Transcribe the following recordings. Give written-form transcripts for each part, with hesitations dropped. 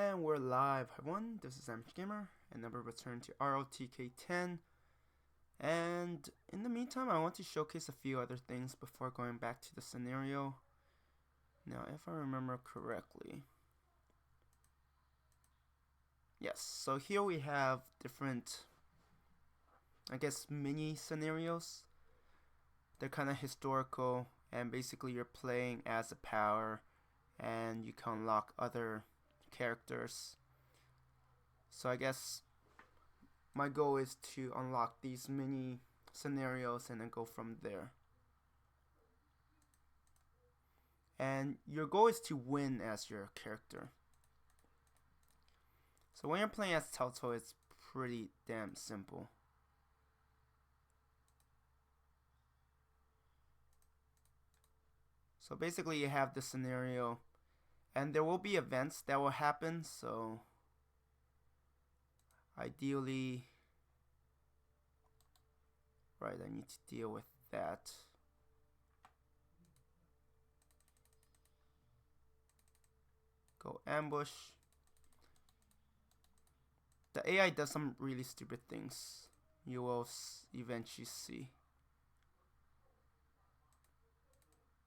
And we're live, everyone. This is Amateur Gamer, and then we return to ROTK 10. And in the meantime, I want to showcase a few other things before going back to the scenario. Now, if I remember correctly, yes. So here we have different, I guess, mini scenarios. They're kind of historical, and basically you're playing as a power, and you can unlock other characters. So I guess my goal is to unlock these mini scenarios and then go from there. And your goal is to win as your character. So when you're playing as Toto, it's pretty damn simple. So basically you have the scenario, and there will be events that will happen, so ideally, right, I need to deal with that. Go ambush. The AI does some really stupid things. You will eventually see.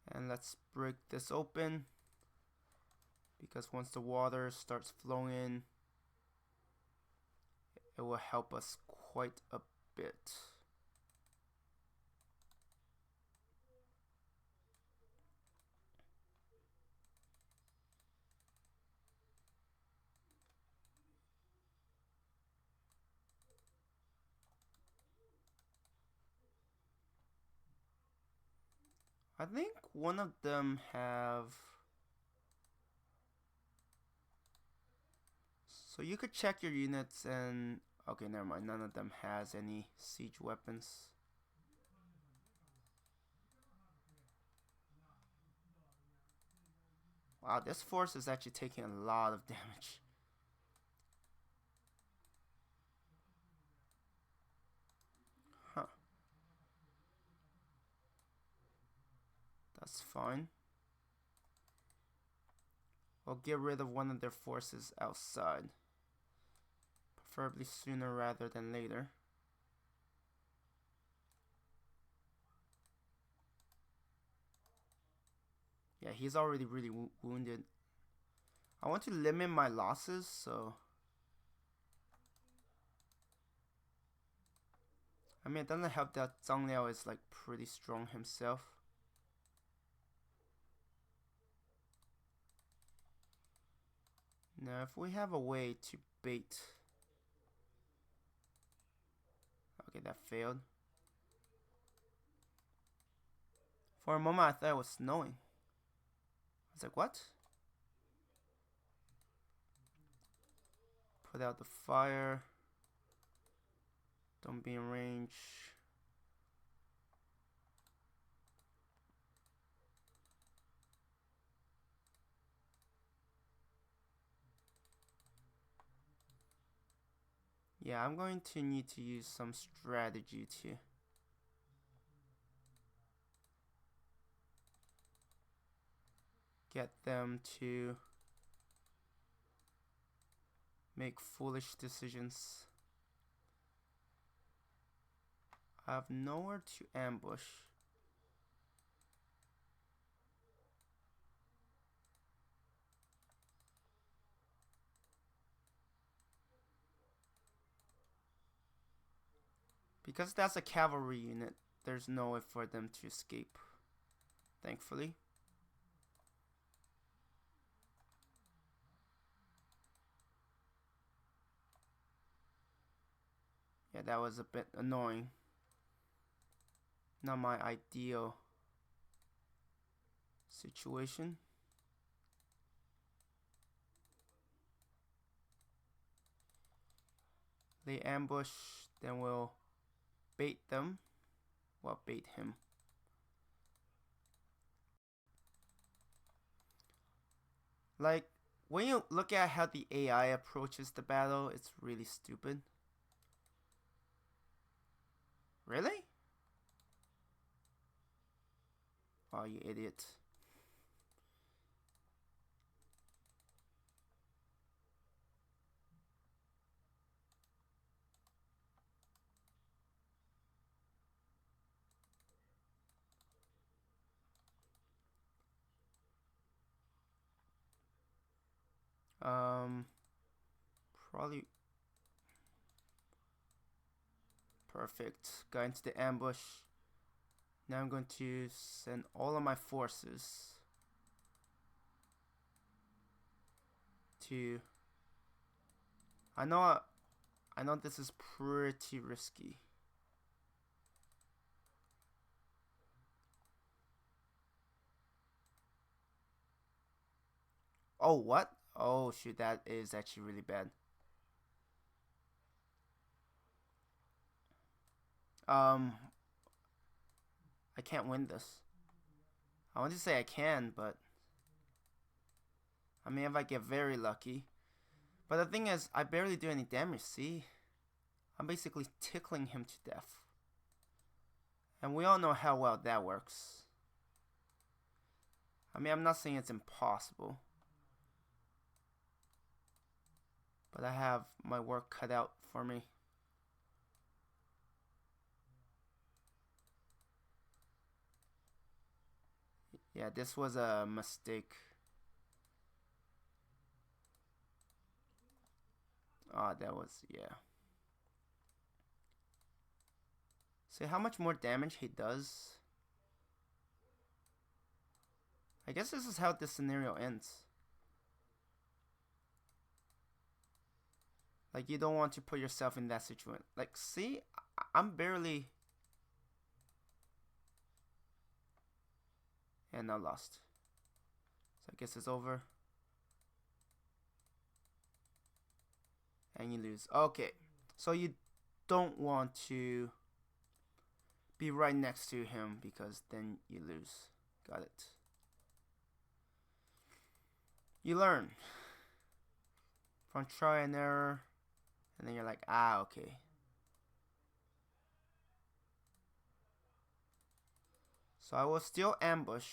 And let's break this open, because once the water starts flowing in, it will help us quite a bit. I think one of them have... So you could check your units and... Okay, never mind. None of them has any siege weapons. Wow, this force is actually taking a lot of damage. Huh. That's fine. We'll get rid of one of their forces outside. Preferably sooner rather than later. Yeah, he's already really wounded. I want to limit my losses, so... I mean, it doesn't help that Zhang Liao is like pretty strong himself. Now, if we have a way to bait... Okay, that failed. For a moment, I thought it was snowing. I was like, what? Put out the fire. Don't be in range. Yeah, I'm going to need to use some strategy to get them to make foolish decisions. I have nowhere to ambush. Because that's a cavalry unit, there's no way for them to escape, thankfully. Yeah, that was a bit annoying. Not my ideal situation. They ambush, then we'll bait them. Well, bait him. Like, when you look at how the AI approaches the battle, it's really stupid. Really? Oh, you idiot. Probably perfect. Got into the ambush. Now I'm going to send all of my forces to. I know this is pretty risky. Oh, what? Oh, shoot, that is actually really bad. I can't win this. I want to say I can, but I mean, if I get very lucky. But the thing is, I barely do any damage, see? I'm basically tickling him to death. And we all know how well that works. I mean, I'm not saying it's impossible. But I have my work cut out for me. Yeah, this was a mistake. Oh, that was, yeah. See how much more damage he does? I guess this is how this scenario ends. Like, you don't want to put yourself in that situation. Like, see? I'm barely... And I lost. So I guess it's over. And you lose. Okay. So you don't want to be right next to him because then you lose. Got it. You learn from try and error. And then you're like, ah, okay. So I will still ambush.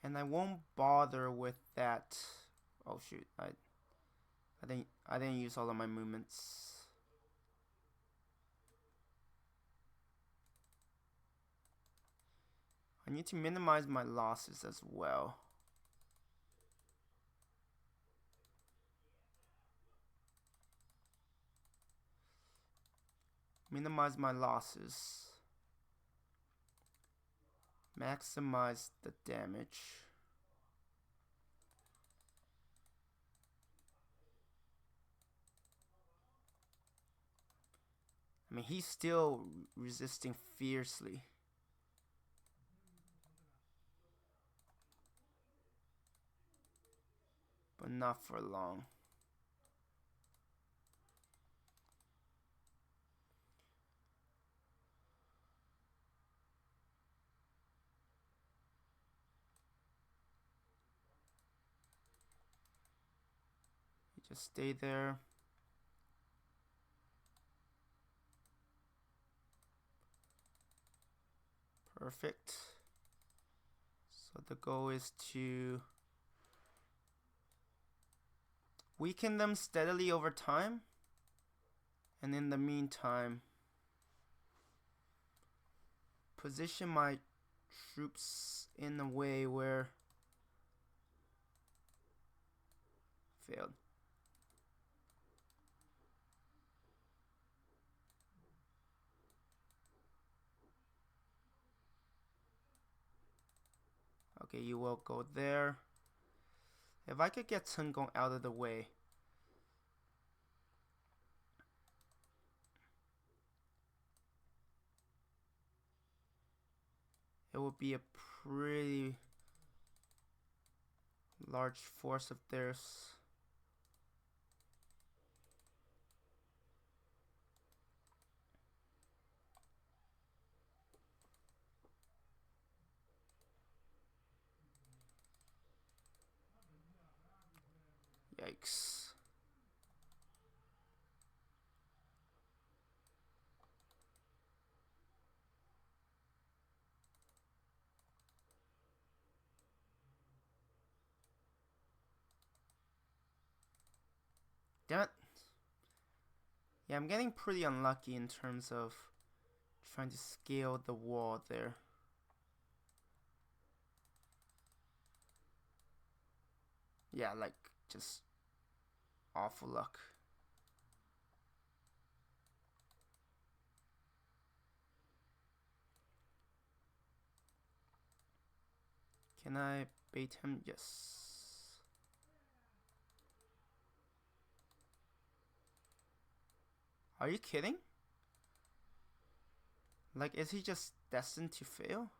And I won't bother with that. Oh shoot, I didn't use all of my movements. I need to minimize my losses as well. Minimize my losses. Maximize the damage. I mean, he's still resisting fiercely. But not for long. You just stay there. Perfect. So the goal is to weaken them steadily over time. And in the meantime, position my troops in a way where failed. Okay, you will go there. If I could get Sun Gong out of the way. It would be a pretty large force of theirs. Yikes. Damn it. Yeah, I'm getting pretty unlucky in terms of trying to scale the wall there. Yeah, like just awful luck. Can I bait him? Yes. Are you kidding? Like, is he just destined to fail?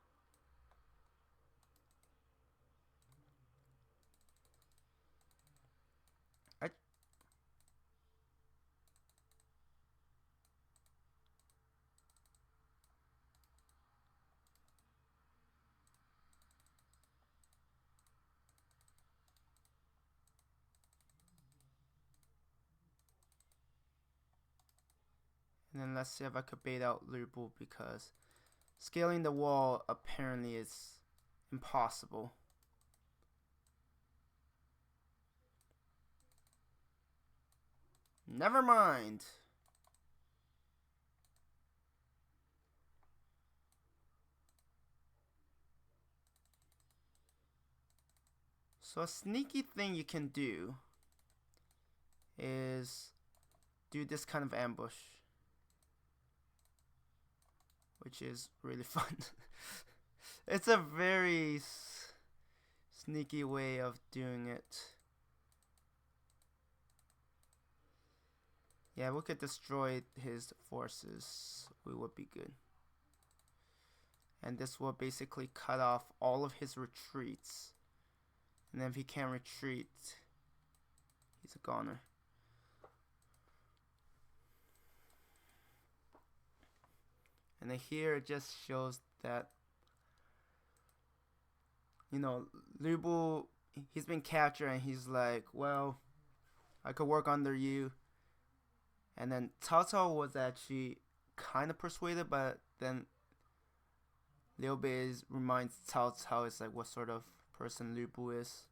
And then let's see if I could bait out Lu Bu, because scaling the wall apparently is impossible. Never mind. So a sneaky thing you can do is do this kind of ambush, which is really fun. It's a very sneaky way of doing it. Yeah, we could destroy his forces. We would be good. And this will basically cut off all of his retreats. And then if he can't retreat, he's a goner. And then here it just shows that, you know, Lu Bu, he's been captured and he's like, well, I could work under you. And then Cao Cao was actually kind of persuaded, but then Liu Bei reminds Cao Cao is like what sort of person Lu Bu is.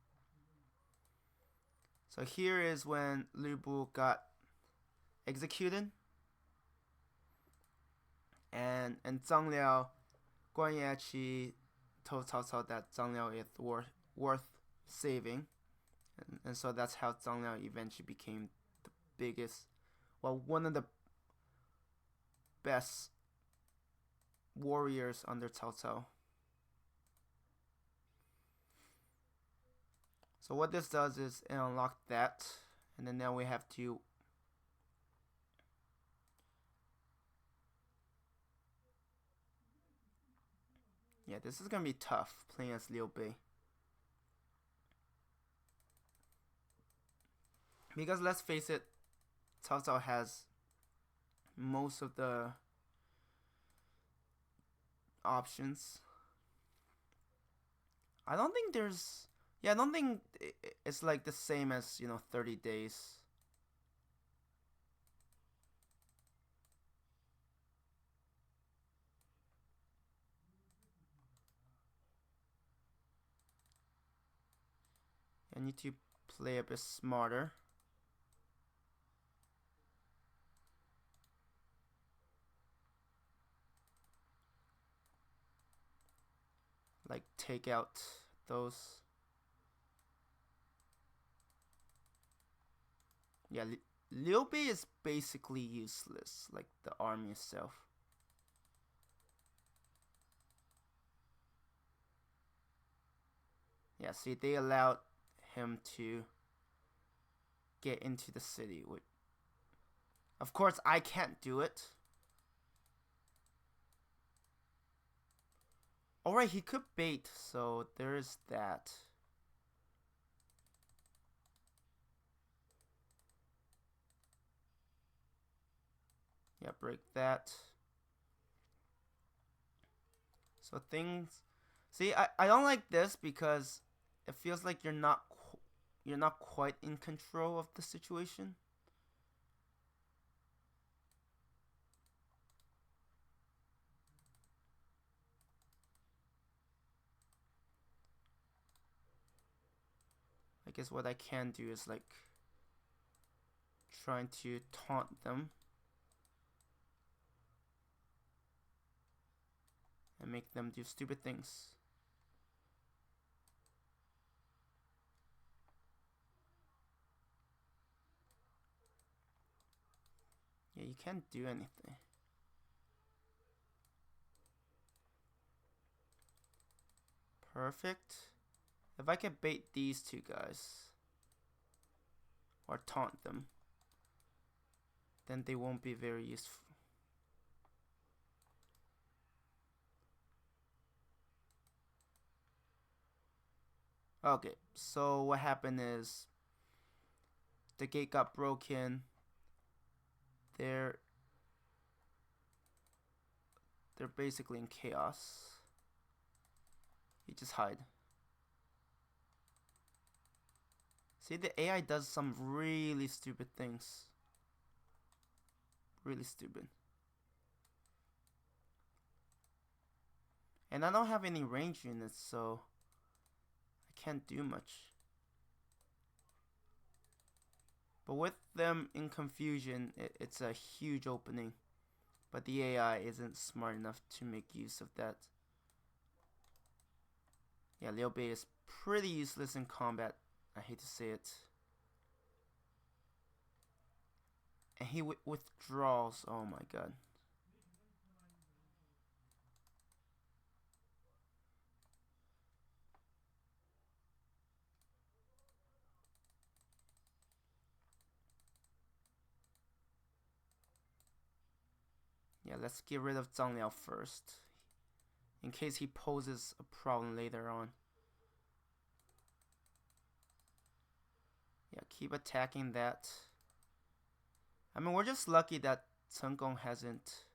So here is when Lu Bu got executed. And Zhang Liao, Guan Yi actually told Cao Cao that Zhang Liao is worth saving. And so that's how Zhang Liao eventually became the biggest, well, one of the best warriors under Cao Cao. So what this does is it unlocks that, and then now we have to this is gonna be tough playing as Liu Bei, because let's face it, Cao Cao has most of the options. I don't think it's like the same as, 30 days. I need to play a bit smarter. Like take out those. Yeah, Liu Bei is basically useless, like the army itself. Yeah, see, they allowed him to get into the city. Of course, I can't do it. Alright, he could bait, so there is that. Yeah, break that. So things... See, I don't like this because it feels like you're not quite in control of the situation. I guess what I can do is like trying to taunt them. make them do stupid things. Yeah, you can't do anything. Perfect. If I can bait these two guys or taunt them, then they won't be very useful. Okay, so what happened is the gate got broken. They're basically in chaos. You just hide. See, the AI does some really stupid things. Really stupid. And I don't have any range units, so I can't do much. But with them in confusion, it's a huge opening. But the AI isn't smart enough to make use of that. Yeah, Liu Bei is pretty useless in combat. I hate to say it. And he withdraws. Oh my god. Yeah, let's get rid of Zhang Liao first, in case he poses a problem later on. Yeah, keep attacking that. I mean, we're just lucky that Chen Gong hasn't.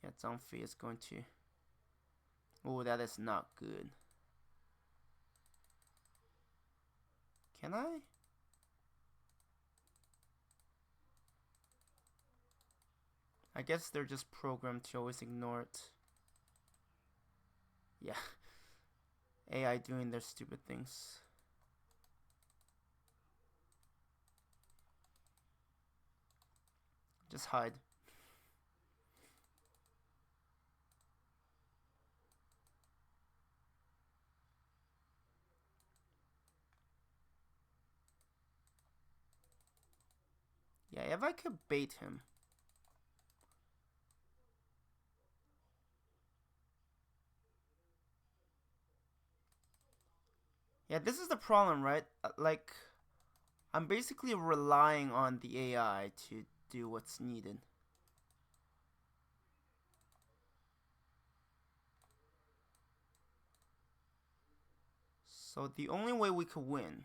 Yeah, Zhang Fei is going to. Oh, that is not good. Can I? I guess they're just programmed to always ignore it. Yeah. AI doing their stupid things. Just hide. Yeah, if I could bait him. Yeah, this is the problem, right? Like, I'm basically relying on the AI to do what's needed. So the only way we could win,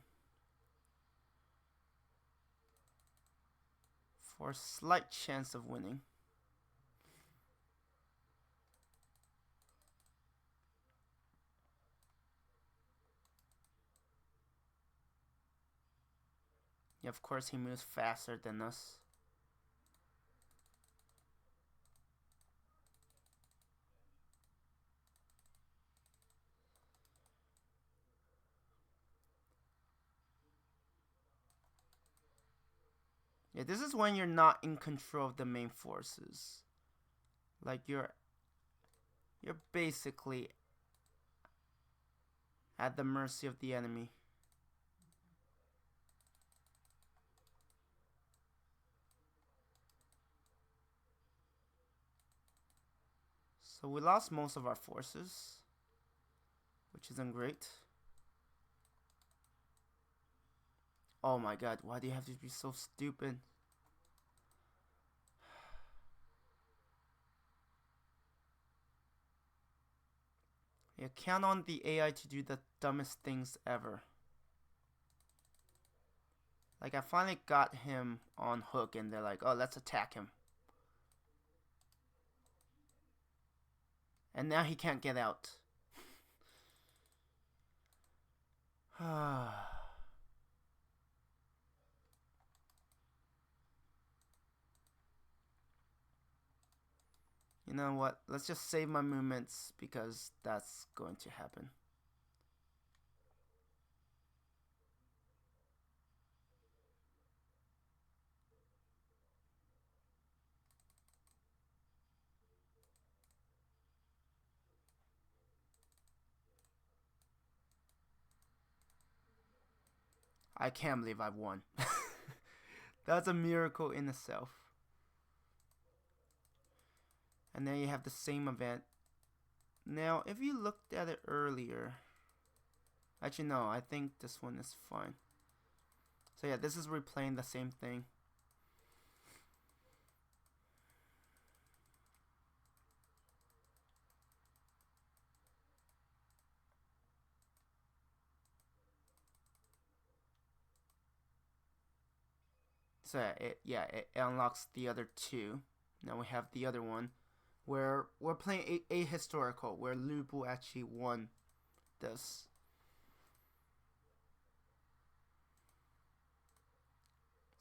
for a slight chance of winning, yeah, of course he moves faster than us. Yeah, this is when you're not in control of the main forces. Like you're basically at the mercy of the enemy. So we lost most of our forces, which isn't great. Oh my god, why do you have to be so stupid? Yeah, count on the AI to do the dumbest things ever. Like, I finally got him on hook and they're like, oh, let's attack him. And now he can't get out. You know what? Let's just save my movements because that's going to happen. I can't believe I won. That's a miracle in itself. And then you have the same event. Now, if you looked at it earlier, actually no, I think this one is fine. So yeah, this is replaying the same thing. So it unlocks the other two. Now we have the other one where we're playing a historical where Lu Bu actually won this.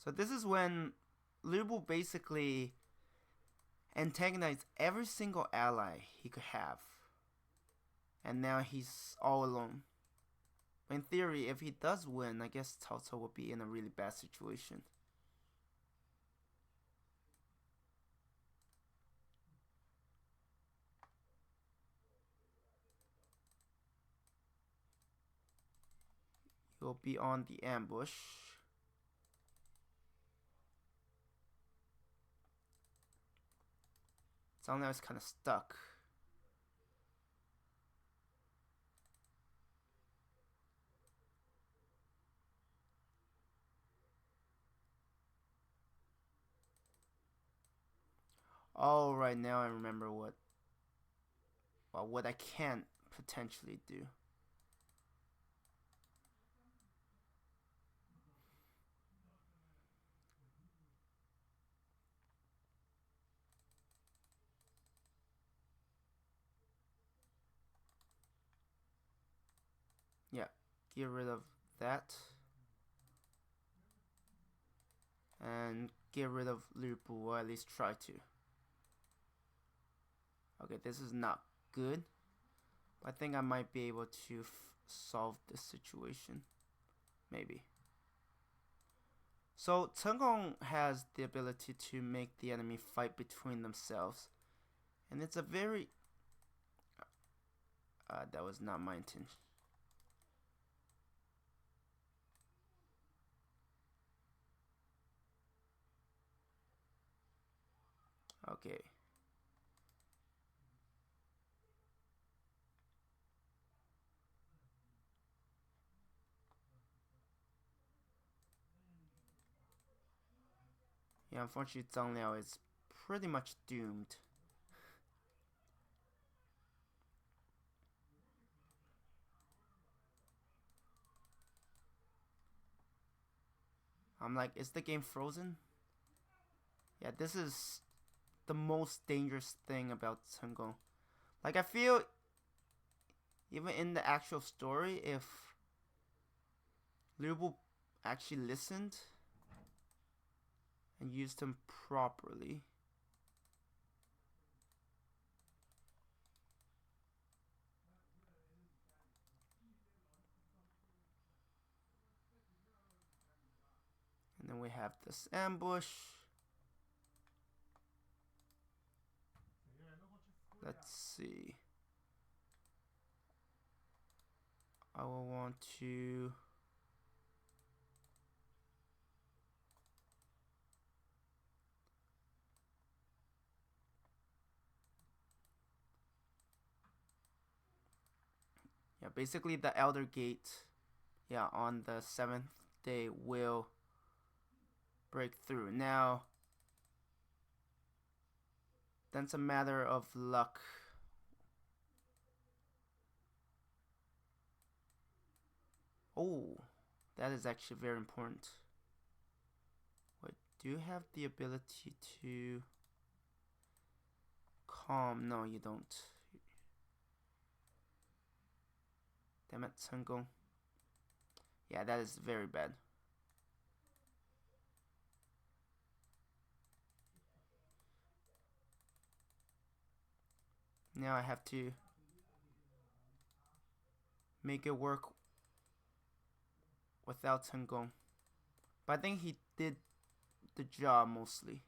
So this is when Lu Bu basically antagonized every single ally he could have. And now he's all alone. In theory, if he does win, I guess Cao Cao will be in a really bad situation. He'll be on the ambush. Zhang Liao is kind of stuck. Oh, right now I remember what I can potentially do. Yeah, get rid of that. And get rid of Lu Bu, or at least try to. Okay, this is not good. I think I might be able to solve this situation. Maybe. So Chen Gong has the ability to make the enemy fight between themselves. And it's a very... that was not my intention. Okay. Yeah, unfortunately Zhang Liao is pretty much doomed. I'm like, is the game frozen? Yeah, this is the most dangerous thing about Chen Gong. Like, I feel even in the actual story, if Liu Bu actually listened and used him properly, and then we have this ambush. Let's see. I will want to... Yeah, basically the Elder Gate, yeah, on the 7th day will break through. Now, then it's a matter of luck. Oh, that is actually very important. Wait, do you have the ability to calm? No, you don't. Damn it, Chen Gong. Yeah, that is very bad. Now I have to make it work without Chen Gong. But I think he did the job mostly.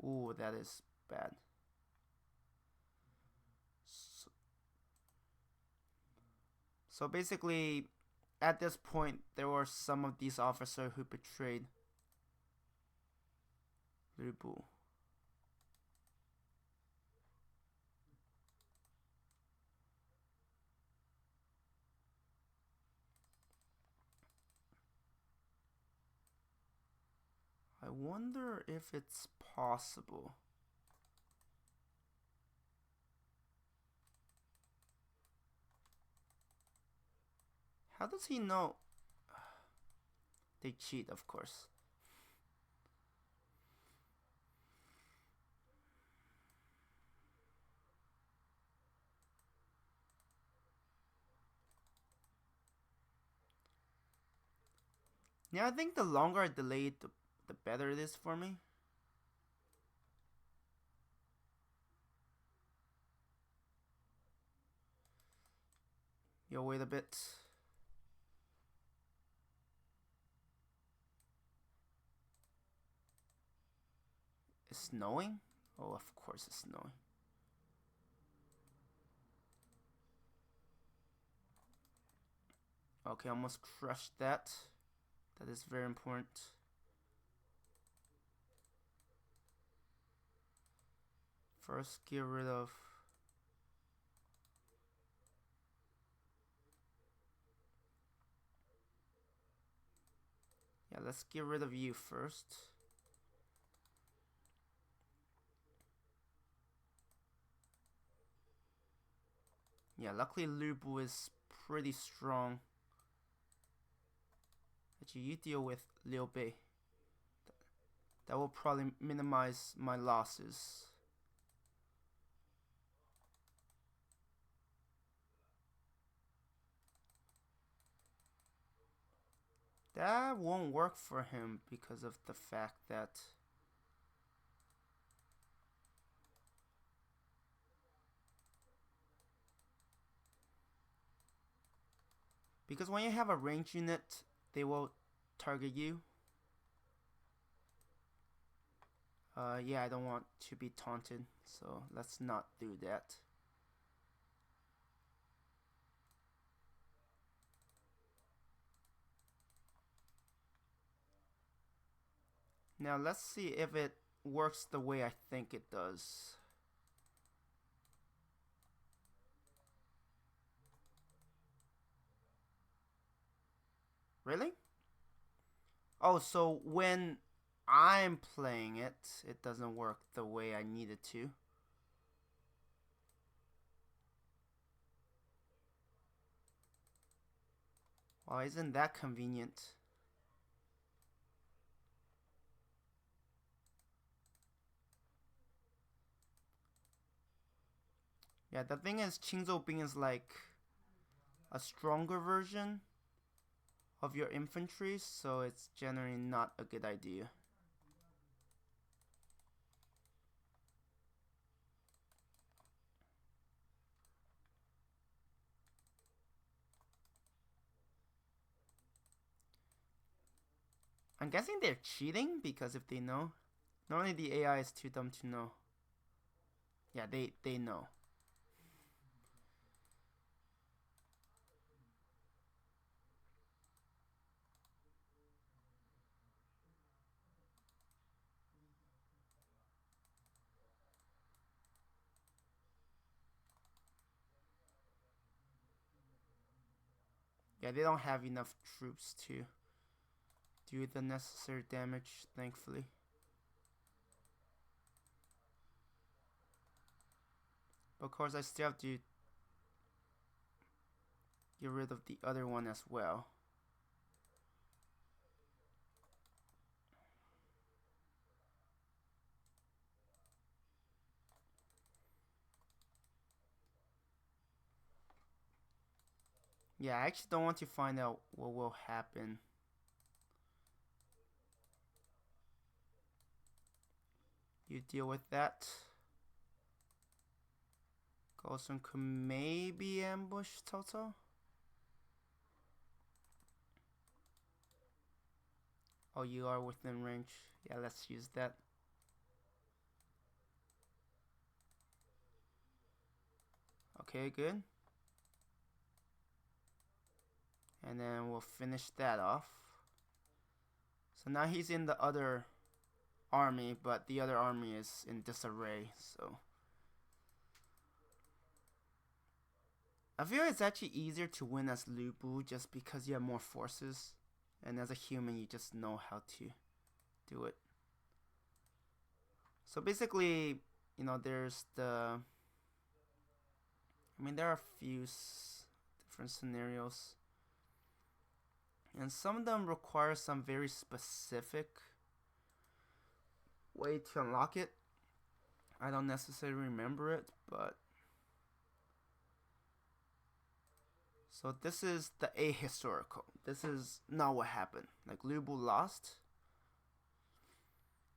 Ooh, that is bad. So basically, at this point, there were some of these officers who betrayed Liu Bu. I wonder if it's possible. How does he know? They cheat, of course. Yeah, I think the longer I delay it, the better it is for me. Yo, wait a bit. It's snowing? Oh, of course it's snowing. Okay, almost crushed that. That is very important. First, get rid of... Yeah, let's get rid of you first. Yeah, luckily Liu Bu is pretty strong. Actually, you deal with Liu Bei. That will probably minimize my losses. That won't work for him because of the fact that because when you have a range unit, they will target you. Yeah, I don't want to be taunted, so let's not do that. Now let's see if it works the way I think it does. Really? Oh, so when I'm playing it, it doesn't work the way I need it to. Well, isn't that convenient? Yeah, the thing is, Qingzhou Bing is like a stronger version of your infantry, so it's generally not a good idea. I'm guessing they're cheating because if they know, normally the AI is too dumb to know. Yeah, they know. Yeah, they don't have enough troops to do the necessary damage, thankfully. But of course, I still have to get rid of the other one as well. Yeah, I actually don't want to find out what will happen. You deal with that. Golson could maybe ambush Toto. Oh, you are within range. Yeah, let's use that. Okay, good. And then we'll finish that off. So now he's in the other army, but the other army is in disarray, so I feel it's actually easier to win as Lu Bu just because you have more forces, and as a human you just know how to do it. So basically, you know, there's the, I mean, there are a few different scenarios, and some of them require some very specific way to unlock it. I don't necessarily remember it, but so this is the ahistorical. This is not what happened. Like, Lu Bu lost.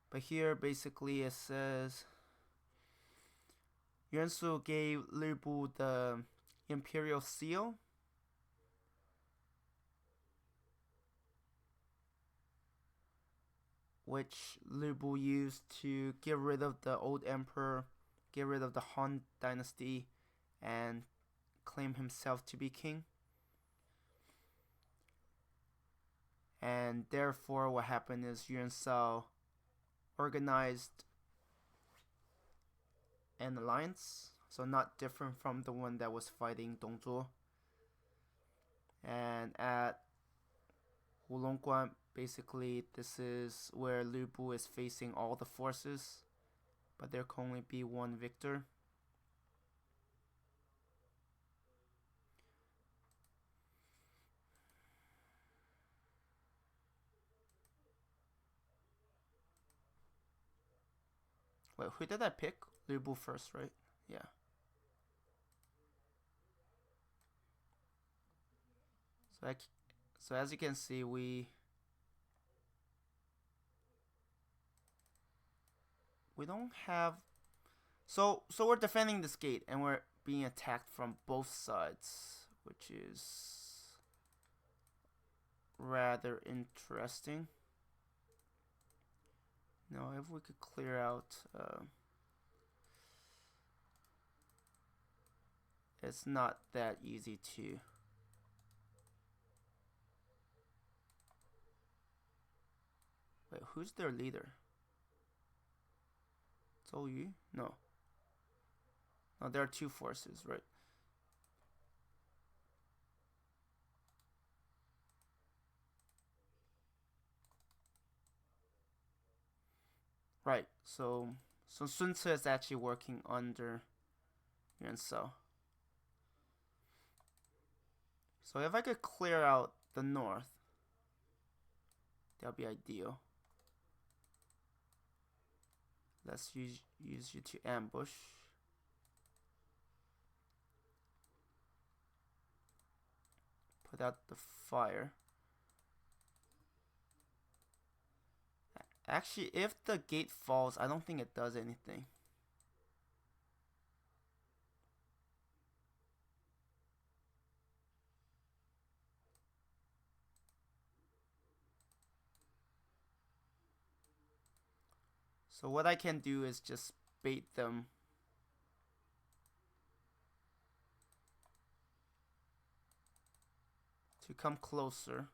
But here basically it says Yuan Su gave Lu Bu the imperial seal, which Lu Bu used to get rid of the old emperor, get rid of the Han dynasty, and claim himself to be king. And therefore what happened is Yuan Shao organized an alliance, so not different from the one that was fighting Dongzhuo. And at Wulongguan, basically this is where Lu Bu is facing all the forces, but there can only be one victor. Wait, who did I pick? Lu Bu first, right? Yeah. So as you can see, we don't have, so we're defending this gate and we're being attacked from both sides, which is rather interesting. Now if we could clear out, it's not that easy to wait, who's their leader? Zhou Yu? No, there are two forces, right? Right, so Sun Ce is actually working under Yuan Shao. So if I could clear out the north, that'll be ideal. Let's use you to ambush. Put out the fire. Actually, if the gate falls, I don't think it does anything. So what I can do is just bait them to come closer,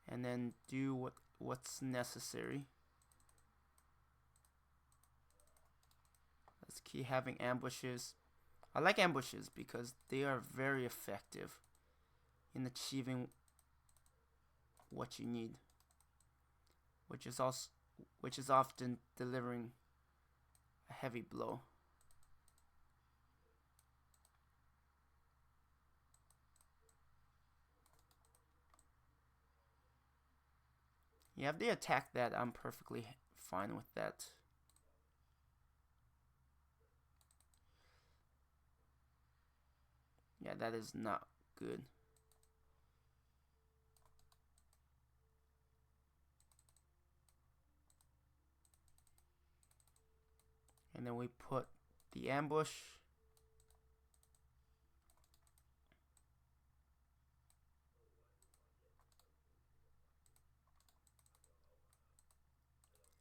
and then do what's necessary. Let's keep having ambushes. I like ambushes because they are very effective in achieving what you need, which is often delivering a heavy blow. Yeah, if they attack that, I'm perfectly fine with that. Yeah, that is not good. And then we put the ambush.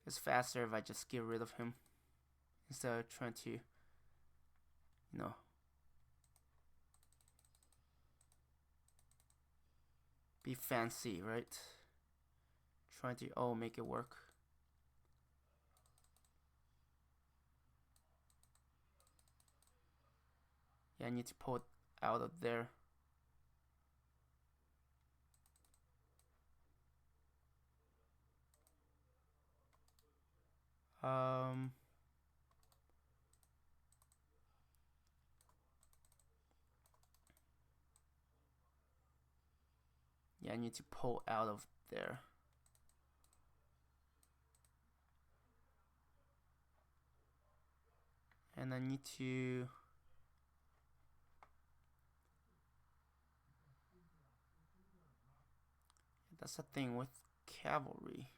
It's faster if I just get rid of him instead of trying to, you know, be fancy, right? Trying to make it work. Yeah, I need to pull it out of there. Yeah, I need to pull out of there. And I need to that's the thing with cavalry.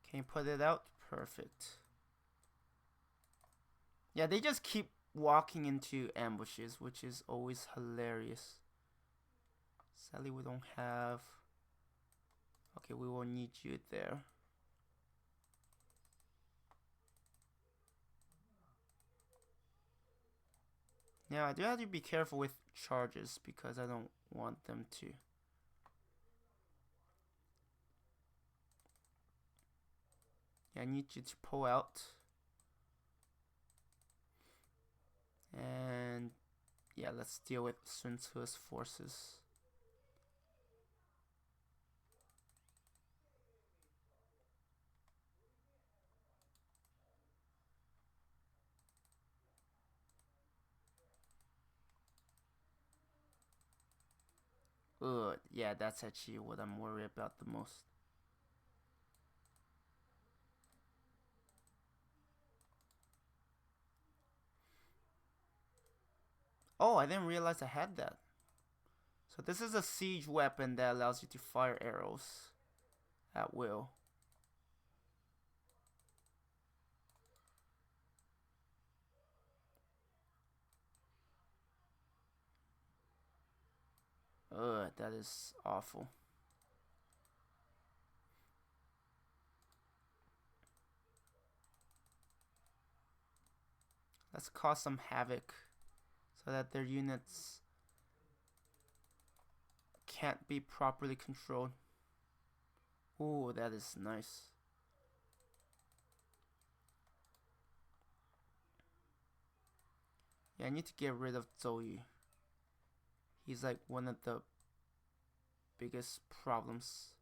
Can you put it out? Perfect. Yeah, they just keep walking into ambushes, which is always hilarious. Sadly, we don't have... Okay, we will need you there. Now, I do have to be careful with charges because I don't want them to. Yeah, I need you to pull out. And yeah, let's deal with Sun Tzu's forces. Ugh, yeah, that's actually what I'm worried about the most. Oh, I didn't realize I had that. So this is a siege weapon that allows you to fire arrows at will. Ugh, that is awful. Let's cause some havoc so that their units can't be properly controlled. Ooh, that is nice. Yeah, I need to get rid of Zhou. He's like one of the biggest problems.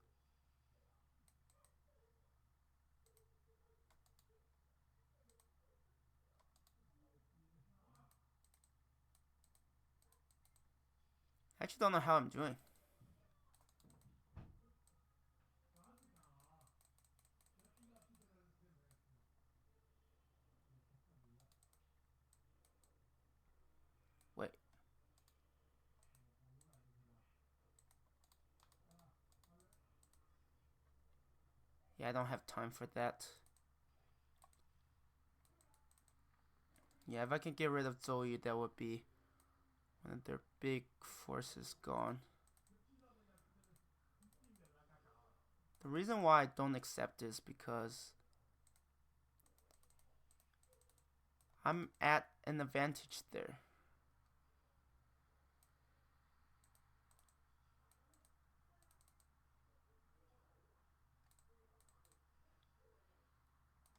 I actually don't know how I'm doing. Wait. Yeah, I don't have time for that. Yeah, if I can get rid of Zhou, that would be one of their big forces gone. The reason why I don't accept is because I'm at an advantage there.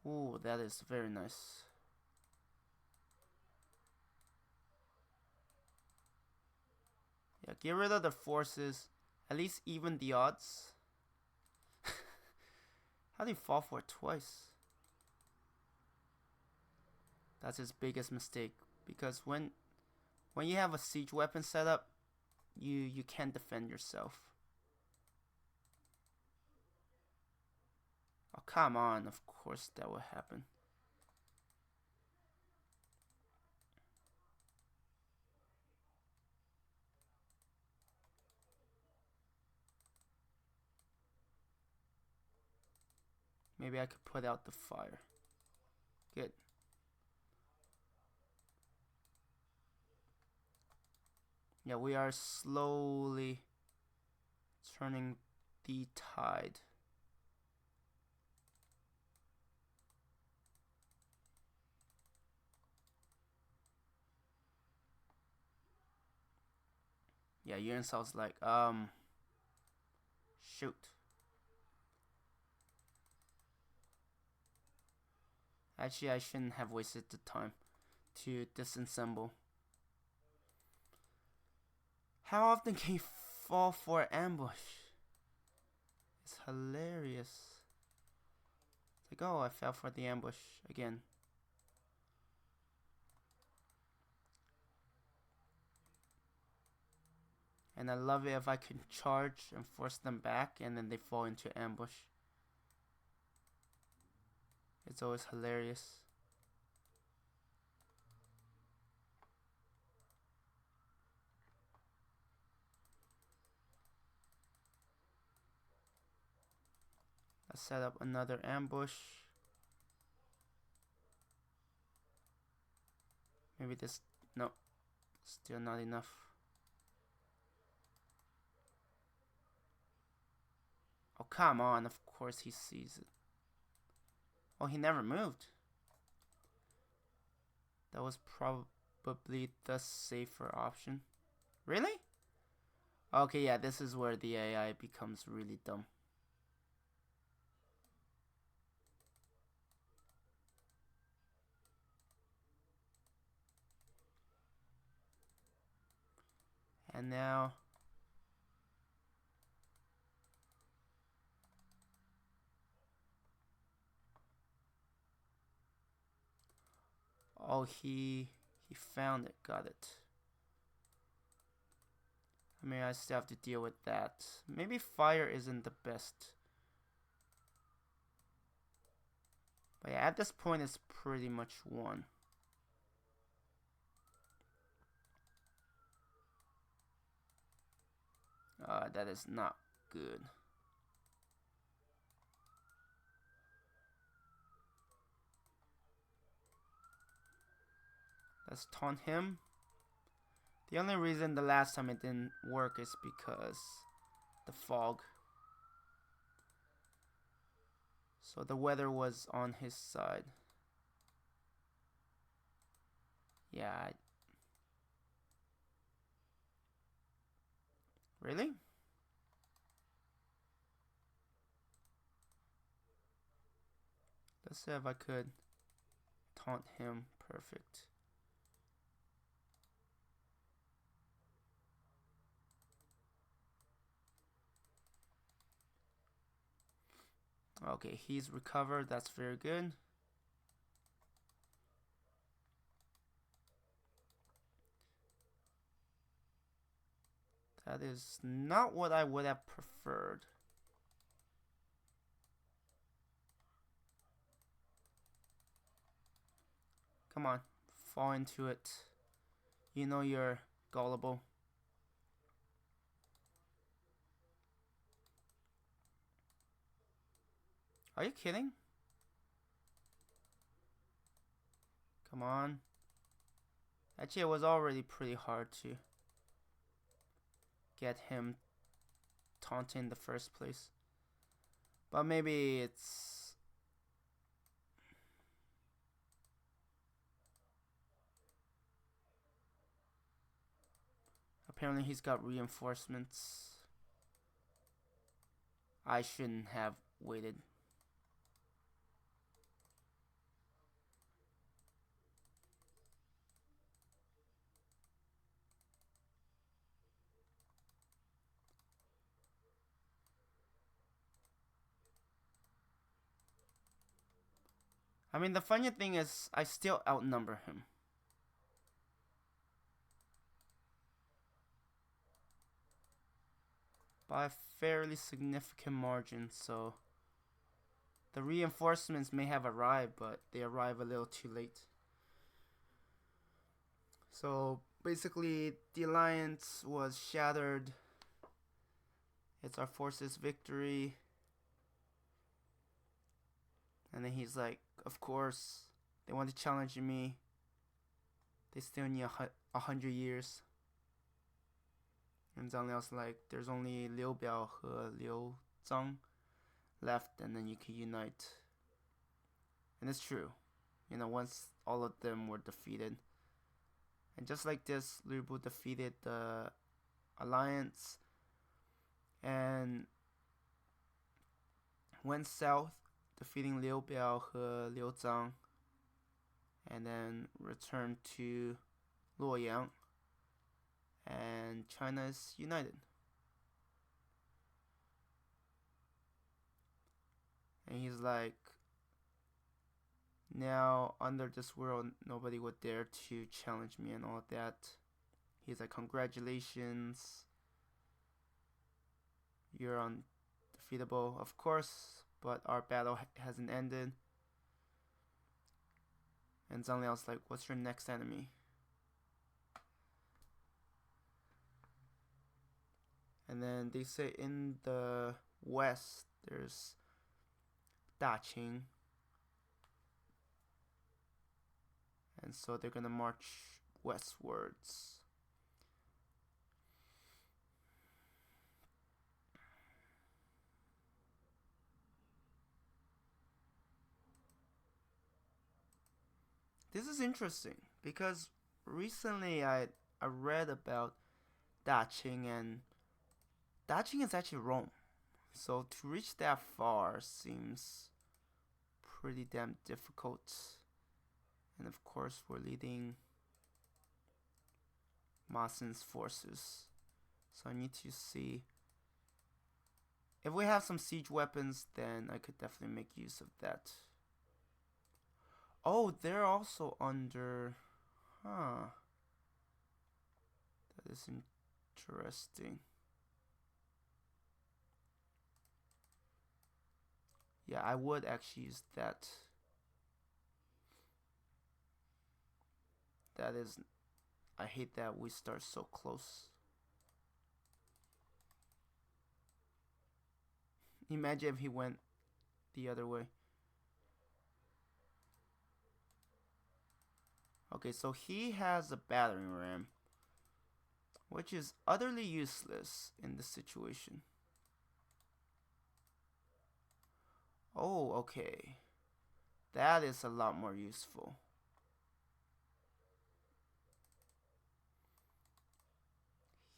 Ooh, that is very nice. Yeah, get rid of the forces. At least even the odds. How did he fall for it twice? That's his biggest mistake. Because when you have a siege weapon set up, you can't defend yourself. Oh, come on. Of course that will happen. Maybe I could put out the fire. Good. Yeah, we are slowly turning the tide. Yeah, Yuan Shao's like, shoot. Actually, I shouldn't have wasted the time to disassemble. How often can you fall for ambush? It's hilarious. It's like, oh, I fell for the ambush again. And I love it if I can charge and force them back and then they fall into ambush. It's always hilarious. Let's set up another ambush. Maybe this, no, still not enough. Oh, come on, of course he sees it. Oh, he never moved. That was probably the safer option. Really? Okay, yeah, this is where the AI becomes really dumb. And now, oh, he found it, got it. I mean, I still have to deal with that. Maybe fire isn't the best. But yeah, at this point, it's pretty much won. That is not good. Let's taunt him. The only reason the last time it didn't work is because the fog. So the weather was on his side. Yeah. Really? Let's see if I could taunt him. Perfect. Okay, he's recovered. That's very good. That is not what I would have preferred. Come on, fall into it. You know you're gullible. Are you kidding? Come on. Actually, it was already pretty hard to get him taunting in the first place. But maybe it's... Apparently he's got reinforcements. I shouldn't have waited. I mean, the funny thing is, I still outnumber him. By a fairly significant margin, so... The reinforcements may have arrived, but they arrive a little too late. So, basically, the alliance was shattered. It's our force's victory. And then he's like, of course, they want to challenge me. They still need 100 years. And Zhang Liao's like, there's only Liu Biao and Liu Zhang left, and then you can unite. And it's true. You know, once all of them were defeated. And just like this, Liu Bu defeated the alliance and went south, defeating Liu Biao and Liu Zhang, and then returned to Luoyang, and China is united. And he's like, now under this world, nobody would dare to challenge me and all of that. He's like, congratulations, you're undefeatable, of course, but our battle hasn't ended. And Zhang Liao's like, what's your next enemy? And then they say in the west there's Daqing, and so they're gonna march westwards. This is interesting because recently I read about Daqing, and Daqing is actually Rome. So to reach that far seems pretty damn difficult. And of course we're leading Ma Xin's forces. So I need to see. If we have some siege weapons, then I could definitely make use of that. Oh, they're also under... Huh. That is interesting. Yeah, I would actually use that. That is... I hate that we start so close. Imagine if he went the other way. Okay, so he has a battering ram, which is utterly useless in this situation. Oh, okay. That is a lot more useful.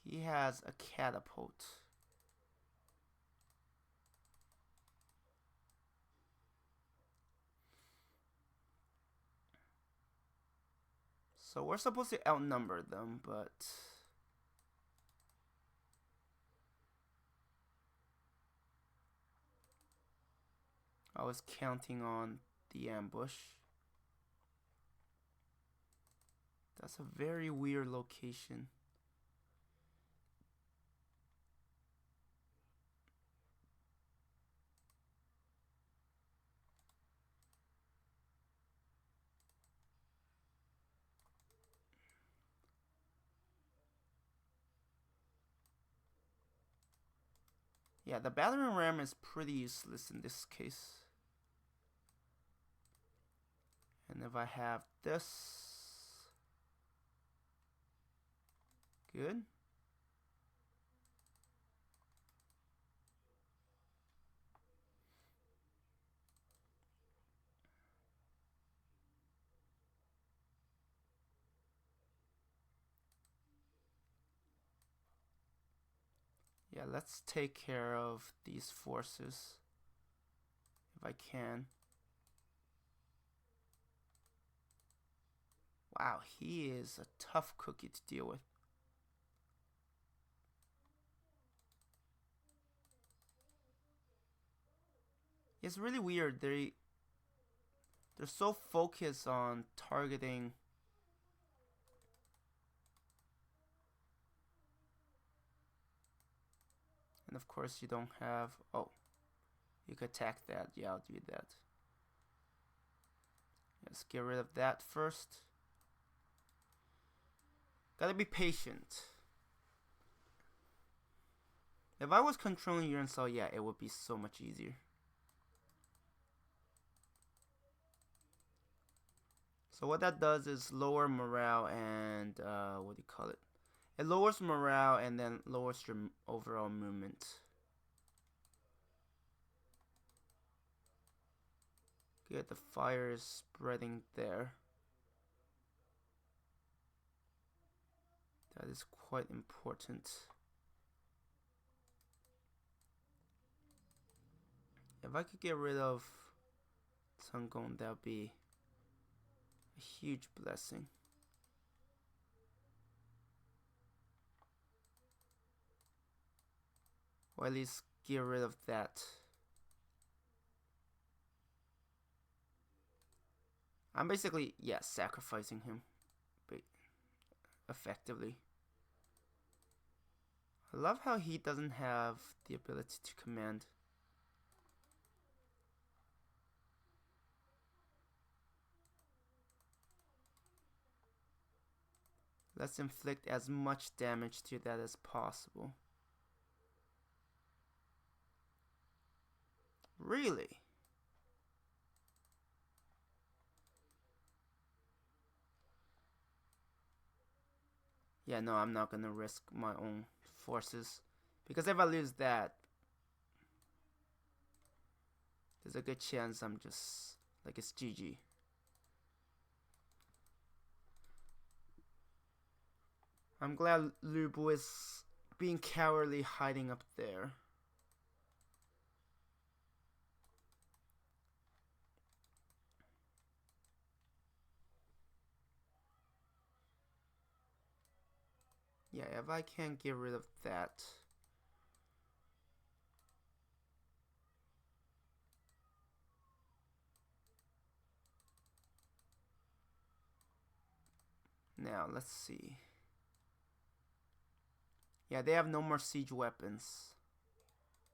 He has a catapult. So we're supposed to outnumber them, but... I was counting on the ambush. That's a very weird location. Yeah, the battering ram is pretty useless in this case. And if I have this... Good. Yeah, let's take care of these forces if I can. Wow, he is a tough cookie to deal with. It's really weird. They're so focused on targeting. And of course you don't have... Oh, you could attack that. Yeah, I'll do that. Let's get rid of that first. Gotta be patient. If I was controlling Yuan Shao, yeah, it would be so much easier. So what that does is lower morale and what do you call it? It lowers morale and then lowers your overall movement. Good, the fire is spreading there. That is quite important. If I could get rid of Tungong, that would be a huge blessing. Or at least get rid of that. I'm basically, yes, sacrificing him, but effectively. I love how he doesn't have the ability to command. Let's inflict as much damage to that as possible. Really? Yeah, no, I'm not gonna risk my own forces. Because if I lose that, there's a good chance I'm just, like, it's GG. I'm glad Lu Bu is being cowardly hiding up there. Yeah, if I can't get rid of that. Now, let's see. Yeah, they have no more siege weapons.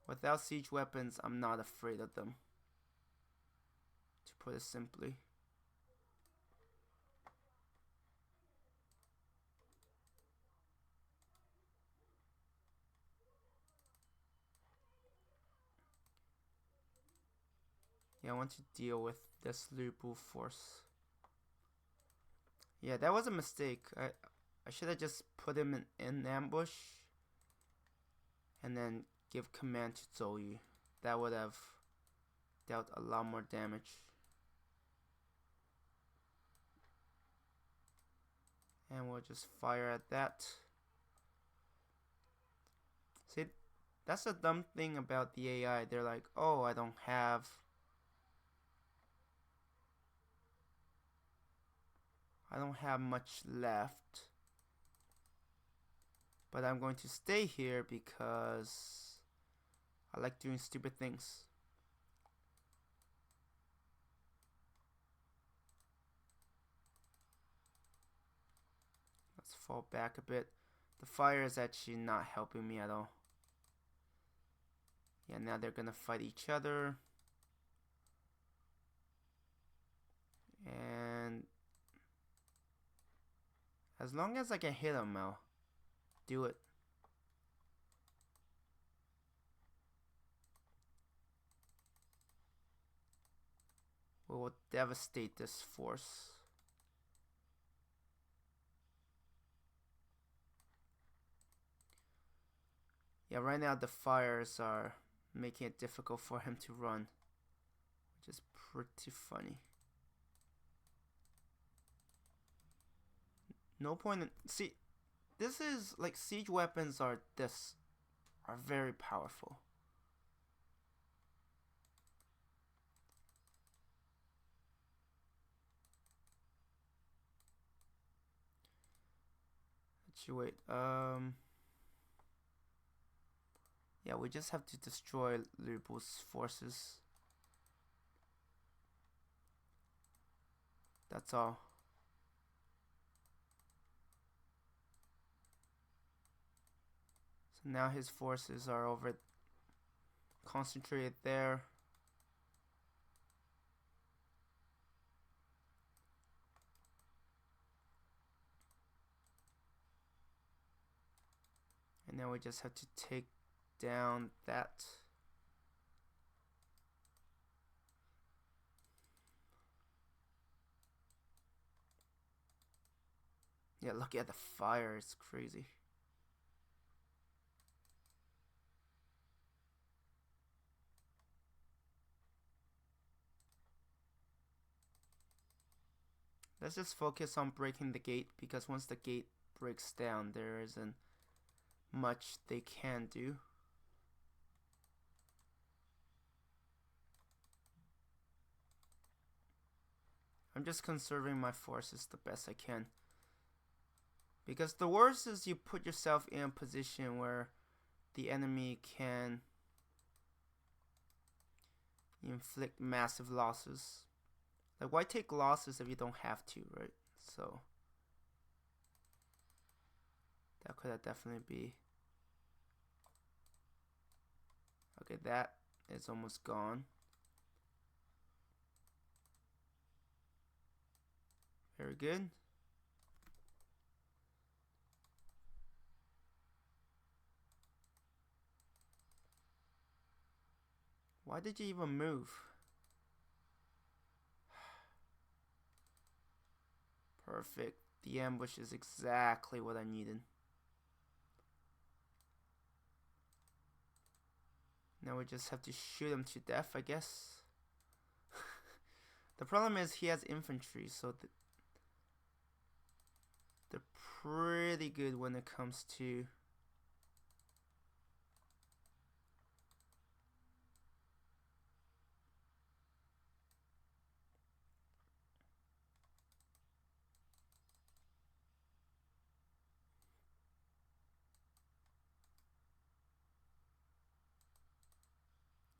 Without siege weapons, I'm not afraid of them. To put it simply. Yeah, I want to deal with this Lu Bu force. Yeah, that was a mistake. I should have just put him in ambush. And then give command to Zhou Yu. That would have dealt a lot more damage. And we'll just fire at that. See, that's the dumb thing about the AI. They're like, oh, I don't have much left. But I'm going to stay here because I like doing stupid things. Let's fall back a bit. The fire is actually not helping me at all. Yeah, now they're gonna fight each other. And as long as I can hit them, I'll do it. We will devastate this force. Yeah, right now the fires are making it difficult for him to run, which is pretty funny. No point in, see, this is like siege weapons are very powerful. Actually, wait, yeah, we just have to destroy Lu Bu's forces. That's all. So now his forces are over concentrated there. And now we just have to take down that. Yeah, look at the fire, it's crazy. Let's just focus on breaking the gate, because once the gate breaks down, there isn't much they can do. I'm just conserving my forces the best I can. Because the worst is you put yourself in a position where the enemy can inflict massive losses. Like, why take losses if you don't have to, right? So that could definitely be. Okay, that is almost gone. Very good. Why did you even move? Perfect. The ambush is exactly what I needed. Now we just have to shoot him to death, I guess. The problem is he has infantry, so they're pretty good when it comes to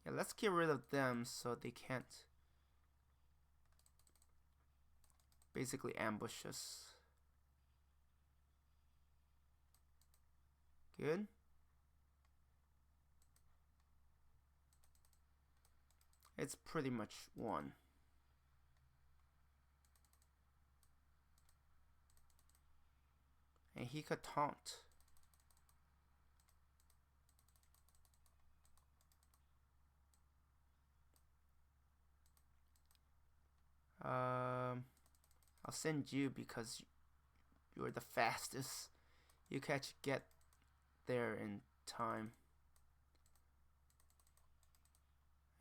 yeah, let's get rid of them so they can't basically ambush us. Good. It's pretty much won. And he could taunt. I'll send you because you're the fastest. You can actually get there in time.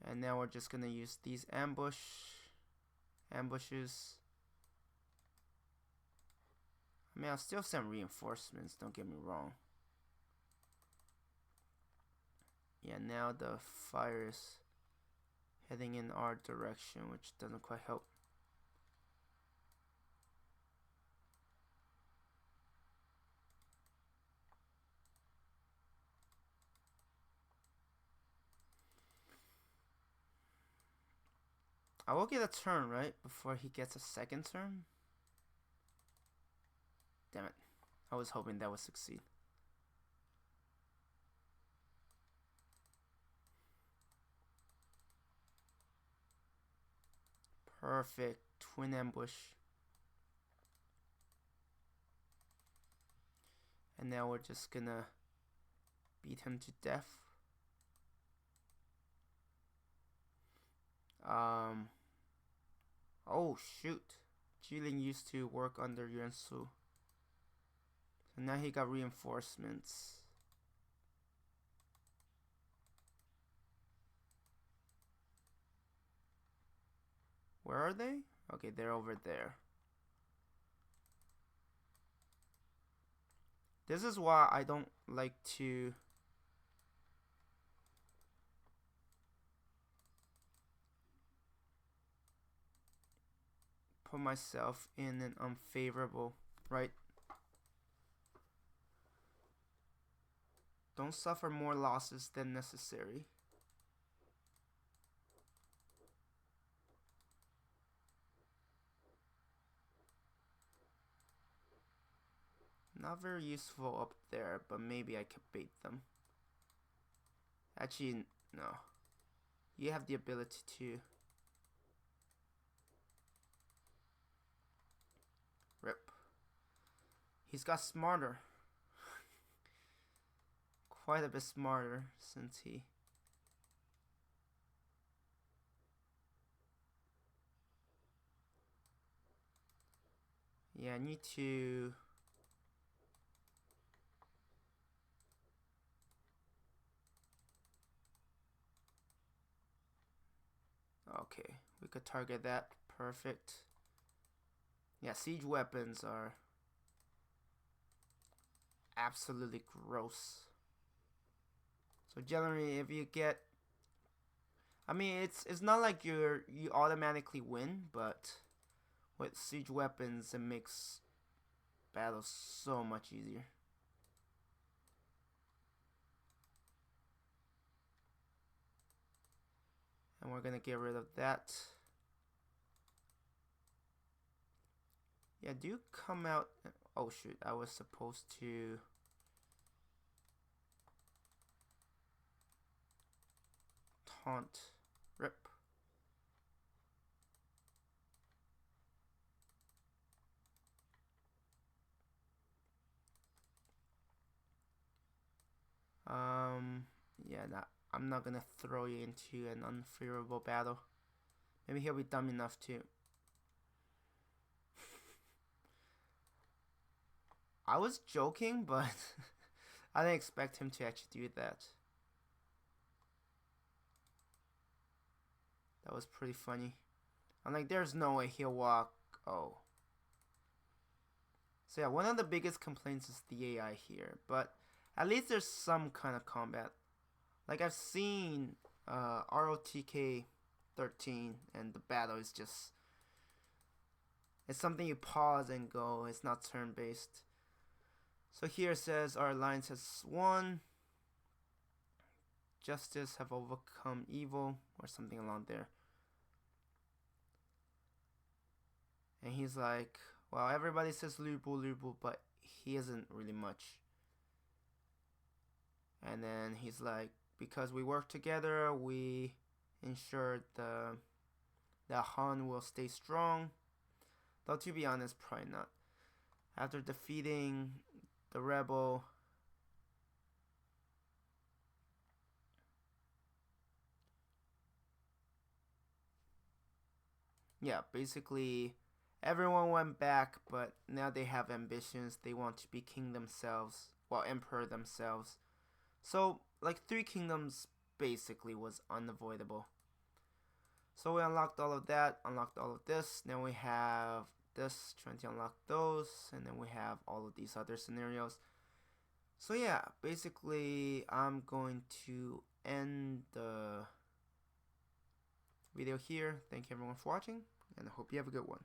And now we're just gonna use these ambushes. I mean, I'll still send reinforcements, don't get me wrong. Yeah, now the fire is heading in our direction, which doesn't quite help. I will get a turn, right? Before he gets a second turn? Damn it. I was hoping that would succeed. Perfect. Twin ambush. And now we're just gonna beat him to death. Oh shoot. Jilin used to work under Yuan Su. So now he got reinforcements. Where are they? Okay, they're over there. This is why I don't like to put myself in an unfavorable, right? Don't suffer more losses than necessary. Not very useful up there, but maybe I could bait them. Actually, no. You have the ability to. Rip. He's got smarter. Quite a bit smarter since he. Yeah, I need to. Okay, we could target that. Perfect. Yeah, siege weapons are absolutely gross. So generally, if you get, I mean, it's not like you automatically win, but with siege weapons, it makes battles so much easier. And we're gonna get rid of that. Yeah, do you come out? Oh shoot, I was supposed to taunt. Rip. Yeah, I'm not gonna throw you into an unfavorable battle. Maybe he'll be dumb enough to. I was joking, but I didn't expect him to actually do that. That was pretty funny. I'm like, there's no way he'll walk. Oh. So yeah, one of the biggest complaints is the AI here, but at least there's some kind of combat. Like I've seen ROTK 13, and the battle is just, it's something you pause and go. It's not turn-based. So here it says our alliance has won. Justice have overcome evil, or something along there. And he's like, well, everybody says Lubu, but he isn't really much. And then he's like, because we work together, we ensure the Han will stay strong. Though to be honest, probably not. After defeating the rebel, yeah, basically everyone went back, but now they have ambitions. They want to be king themselves, well, emperor themselves. So like 3 kingdoms basically was unavoidable. So we unlocked all of that, unlocked all of this. Then we have this, trying to unlock those, and then we have all of these other scenarios. So yeah, basically I'm going to end the video here. Thank you everyone for watching, and I hope you have a good one.